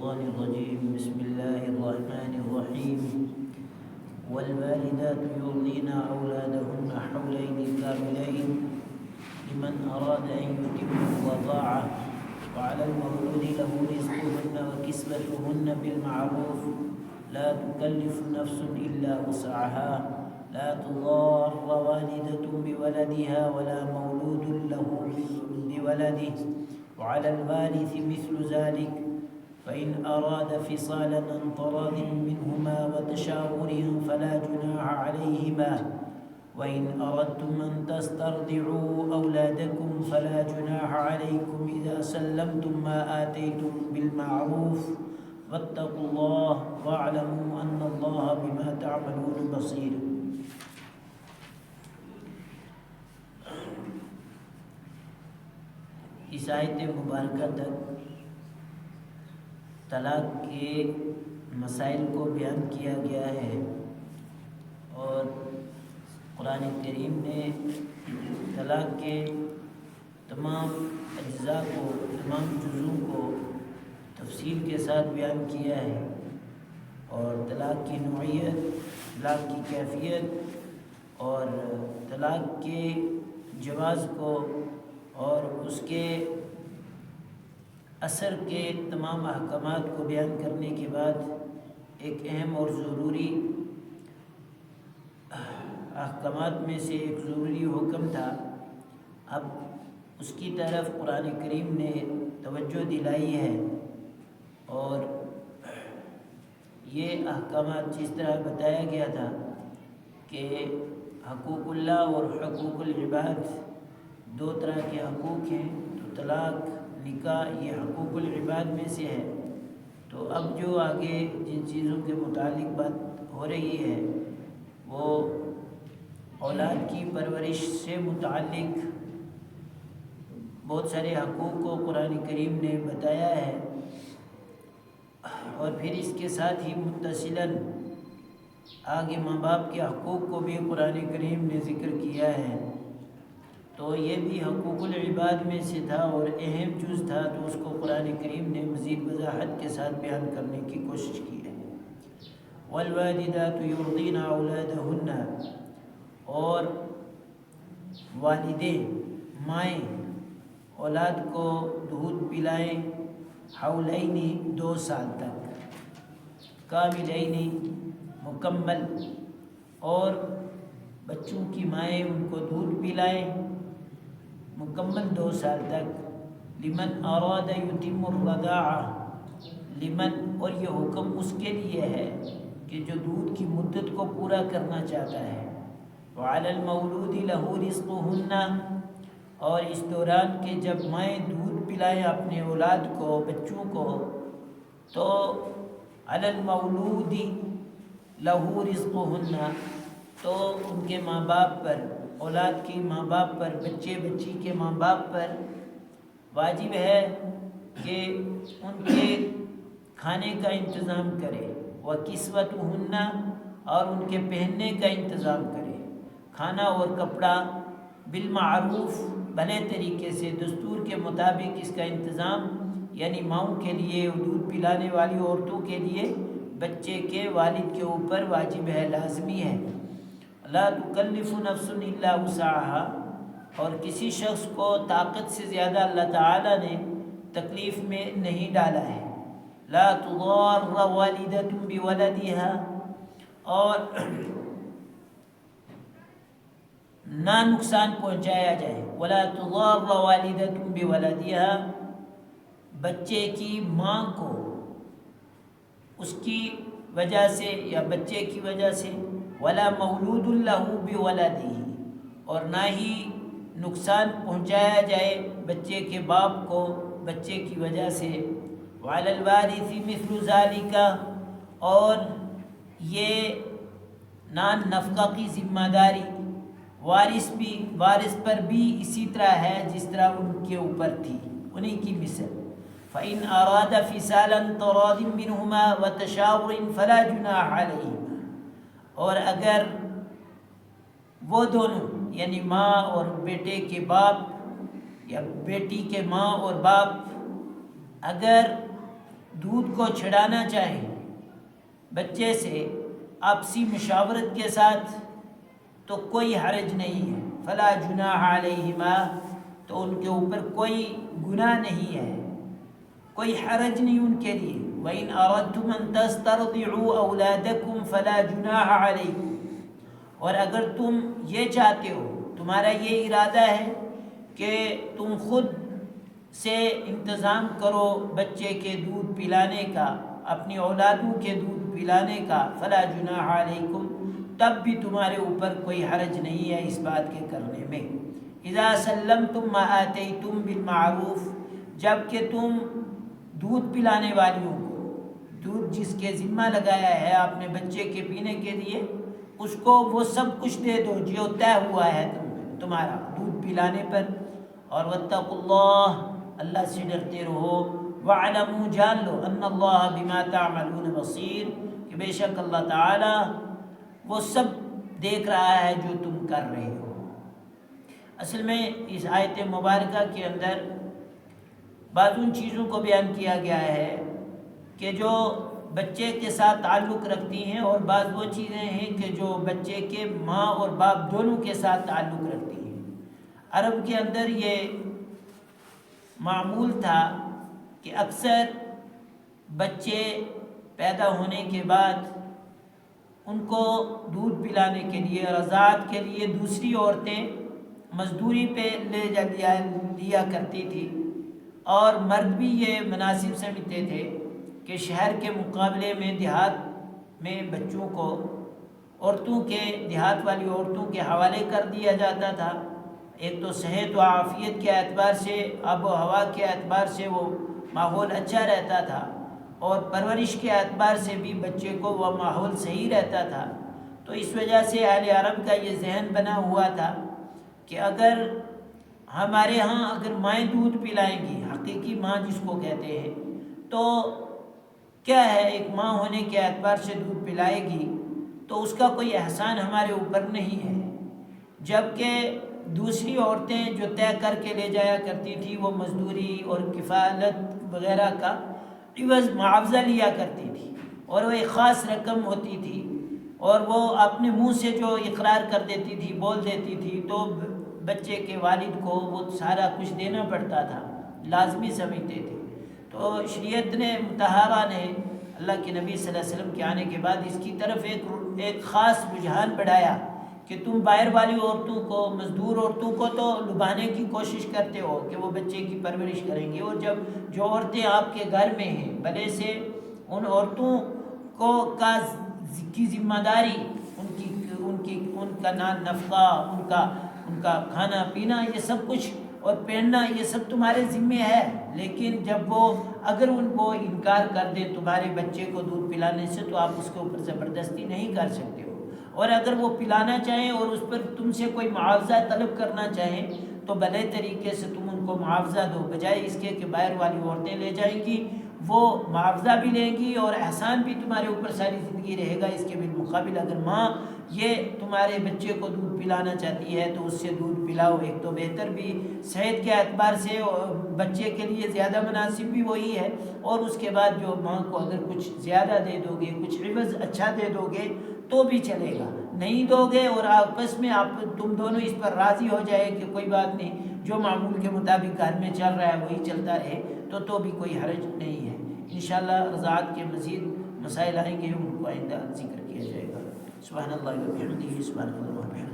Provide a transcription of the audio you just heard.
الشيطان الرجيم بسم الله الرحمن الرحيم والوالدات يرضين أولادهن حولين كاملين لمن أراد أن يتم الرضاعة وعلى المولود له رزقهن وكسوتهن بالمعروف لا تكلف نفس إلا وسعها لا تضار والدة بولدها ولا مولود له بولده وعلى الوارث مثل ذلك فإن أراد فصالا عن تراض منهما وتشاور فلا جناح عليهما وإن أردتم أن تسترضعوا أولادكم فلا جناح عليكم إذا سلمتم ما آتيتم بالمعروف واتقوا الله واعلموا أن الله بما تعملون بصير. اس آیت مبارکہ تک طلاق کے مسائل کو بیان کیا گیا ہے اور قرآن کریم نے طلاق کے تمام اجزاء کو تمام جزوں کو تفصیل کے ساتھ بیان کیا ہے اور طلاق کی نوعیت، طلاق کی کیفیت اور طلاق کے جواز کو اور اس کے اثر کے تمام احکامات کو بیان کرنے کے بعد ایک اہم اور ضروری احکامات میں سے ایک ضروری حکم تھا، اب اس کی طرف قرآن کریم نے توجہ دلائی ہے اور یہ احکامات جس طرح بتایا گیا تھا کہ حقوق اللہ اور حقوق العباد دو طرح کے حقوق ہیں، تو طلاق، نکاح یہ حقوق العباد میں سے ہے، تو اب جو آگے جن چیزوں کے متعلق بات ہو رہی ہے وہ اولاد کی پرورش سے متعلق بہت سارے حقوق کو قرآن کریم نے بتایا ہے اور پھر اس کے ساتھ ہی متصلاً آگے ماں باپ کے حقوق کو بھی قرآن کریم نے ذکر کیا ہے، تو یہ بھی حقوق العباد میں سے تھا اور اہم جز تھا، تو اس کو قرآن کریم نے مزید وضاحت کے ساتھ بیان کرنے کی کوشش کی ہے۔ والوالدات یرضین اولادہن، اور والدین مائیں اولاد کو دودھ پلائیں حولین 2 سال تک، کاملین مکمل، اور بچوں کی مائیں ان کو دودھ پلائیں مکمل 2 سال تک، لمن اراد یتم الرضاعہ، لمن، اور یہ حکم اس کے لیے ہے کہ جو دودھ کی مدت کو پورا کرنا چاہتا ہے، وعلی المولود لہ رزقہن، اور اس دوران کے جب مائیں دودھ پلائیں اپنے اولاد کو، بچوں کو، تو علی المولود لہ رزقہن، تو ان کے ماں باپ پر، اولاد کے ماں باپ پر، بچے بچی کے ماں باپ پر واجب ہے کہ ان کے کھانے کا انتظام کرے، وکسوتہن، اور ان کے پہننے کا انتظام کرے، کھانا اور کپڑا بالمعروف، بھلے طریقے سے، دستور کے مطابق اس کا انتظام، یعنی ماؤں کے لیے، دودھ پلانے والی عورتوں کے لیے بچے کے والد کے اوپر واجب ہے، لازمی ہے۔ لا تکلف نفس الا وسعها، اور کسی شخص کو طاقت سے زیادہ اللہ تعالیٰ نے تکلیف میں نہیں ڈالا ہے۔ لا تضار والدة بولدها، اور نہ نقصان پہنچایا جائے، ولا تضار والدة بولدها، بچے کی ماں کو اس کی وجہ سے یا بچے کی وجہ سے، ولا مولود له بولده، اور نہ ہی نقصان پہنچایا جائے بچے کے باپ کو بچے کی وجہ سے، وعلی الوارث مثل ذلك، اور یہ نان نفقہ کی ذمہ داری وارث پر بھی اسی طرح ہے جس طرح ان کے اوپر تھی، انہی کی مثل۔ فإن أراد فصالا تراض منهما وتشاور فلا جناح عليهما، اور اگر وہ دونوں یعنی ماں اور بیٹے کے باپ یا بیٹی کے ماں اور باپ اگر دودھ کو چھڑانا چاہیں بچے سے آپسی مشاورت کے ساتھ تو کوئی حرج نہیں ہے، فلا جناح علیہما، تو ان کے اوپر کوئی گناہ نہیں ہے، کوئی حرج نہیں ان کے لیے۔ وَإِنْ أَرَدْتُمْ أَن تَسْتَرْضِعُوا أَوْلَادَكُمْ فَلَا جُنَاحَ عَلَيْكُمْ، اور اگر تم یہ چاہتے ہو، تمہارا یہ ارادہ ہے کہ تم خود سے انتظام کرو بچے کے دودھ پلانے کا، اپنی اولادوں کے دودھ پلانے کا، فلا جناح علیکم، تب بھی تمہارے اوپر کوئی حرج نہیں ہے اس بات کے کرنے میں۔ اذا سلمتم ما آتیتم بالمعروف، جب کہ تم دودھ پلانے والیوں کو، دودھ جس کے ذمہ لگایا ہے اپنے بچے کے پینے کے لیے، اس کو وہ سب کچھ دے دو جو طے ہوا ہے تمہارا دودھ پلانے پر۔ اور واتقوا اللہ، اللہ سے ڈرتے رہو، وَاعْلَمُوا، جان لو، ان اللہ بما تعملون بصیر، کہ بے شک اللہ تعالی وہ سب دیکھ رہا ہے جو تم کر رہے ہو۔ اصل میں اس آیت مبارکہ کے اندر بعض ان چیزوں کو بیان کیا گیا ہے کہ جو بچے کے ساتھ تعلق رکھتی ہیں، اور بعض وہ چیزیں ہیں کہ جو بچے کے ماں اور باپ دونوں کے ساتھ تعلق رکھتی ہیں۔ عرب کے اندر یہ معمول تھا کہ اکثر بچے پیدا ہونے کے بعد ان کو دودھ پلانے کے لیے، رضاعت کے لیے دوسری عورتیں مزدوری پہ لیا کرتی تھی، اور مرد بھی یہ مناسب سمجھتے تھے کہ شہر کے مقابلے میں دیہات میں بچوں کو دیہات والی عورتوں کے حوالے کر دیا جاتا تھا۔ ایک تو صحت و عافیت کے اعتبار سے، آب و ہوا کے اعتبار سے وہ ماحول اچھا رہتا تھا، اور پرورش کے اعتبار سے بھی بچے کو وہ ماحول صحیح رہتا تھا۔ تو اس وجہ سے اہل عرب کا یہ ذہن بنا ہوا تھا کہ اگر ہمارے ہاں اگر مائیں دودھ پلائیں گی، حقیقی ماں جس کو کہتے ہیں، تو کیا ہے، ایک ماں ہونے کے اعتبار سے دودھ پلائے گی تو اس کا کوئی احسان ہمارے اوپر نہیں ہے، جبکہ دوسری عورتیں جو طے کر کے لے جایا کرتی تھی وہ مزدوری اور کفالت وغیرہ کا عوض معاوضہ لیا کرتی تھی، اور وہ ایک خاص رقم ہوتی تھی، اور وہ اپنے منہ سے جو اقرار کر دیتی تھی، بول دیتی تھی، تو بچے کے والد کو وہ سارا کچھ دینا پڑتا تھا، لازمی سمجھتے تھے۔ تو شریعت نے، مطہرہ نے، اللہ کے نبی صلی اللہ علیہ وسلم کے آنے کے بعد اس کی طرف ایک خاص رجحان بڑھایا کہ تم باہر والی عورتوں کو، مزدور عورتوں کو تو لبھانے کی کوشش کرتے ہو کہ وہ بچے کی پرورش کریں گے، اور جب جو عورتیں آپ کے گھر میں ہیں بھلے سے ان عورتوں کی ذمہ داری، ان کا نفقہ، ان کا کھانا پینا، یہ سب کچھ، اور پہننا، یہ سب تمہارے ذمے ہے، لیکن جب اگر ان کو انکار کر دیں تمہارے بچے کو دودھ پلانے سے تو آپ اس کے اوپر زبردستی نہیں کر سکتے ہو، اور اگر وہ پلانا چاہیں اور اس پر تم سے کوئی معاوضہ طلب کرنا چاہیں تو بھلے طریقے سے تم ان کو معاوضہ دو، بجائے اس کے کہ باہر والی عورتیں لے جائیں گی، وہ معاوضہ بھی لیں گی اور احسان بھی تمہارے اوپر ساری زندگی رہے گا۔ اس کے بالمقابل اگر ماں یہ تمہارے بچے کو دودھ پلانا چاہتی ہے تو اس سے دودھ پلاؤ، ایک تو بہتر بھی، صحت کے اعتبار سے بچے کے لیے زیادہ مناسب بھی وہی ہے، اور اس کے بعد جو ماں کو اگر کچھ زیادہ دے دو گے، کچھ عوض اچھا دے دو گے تو بھی چلے گا، نہیں دو گے اور آپس میں تم دونوں اس پر راضی ہو جائے کہ کوئی بات نہیں، جو معمول کے مطابق گھر میں چل رہا ہے وہی چلتا رہے، تو بھی کوئی حرج نہیں ہے۔ انشاءاللہ رضاعت کے مزید مسائل آئیں گے، ان کو آئندہ ذکر کیا جائے گا۔ سبحان اللہ و بحمدہ، سبحان اللہ و بحمدہ۔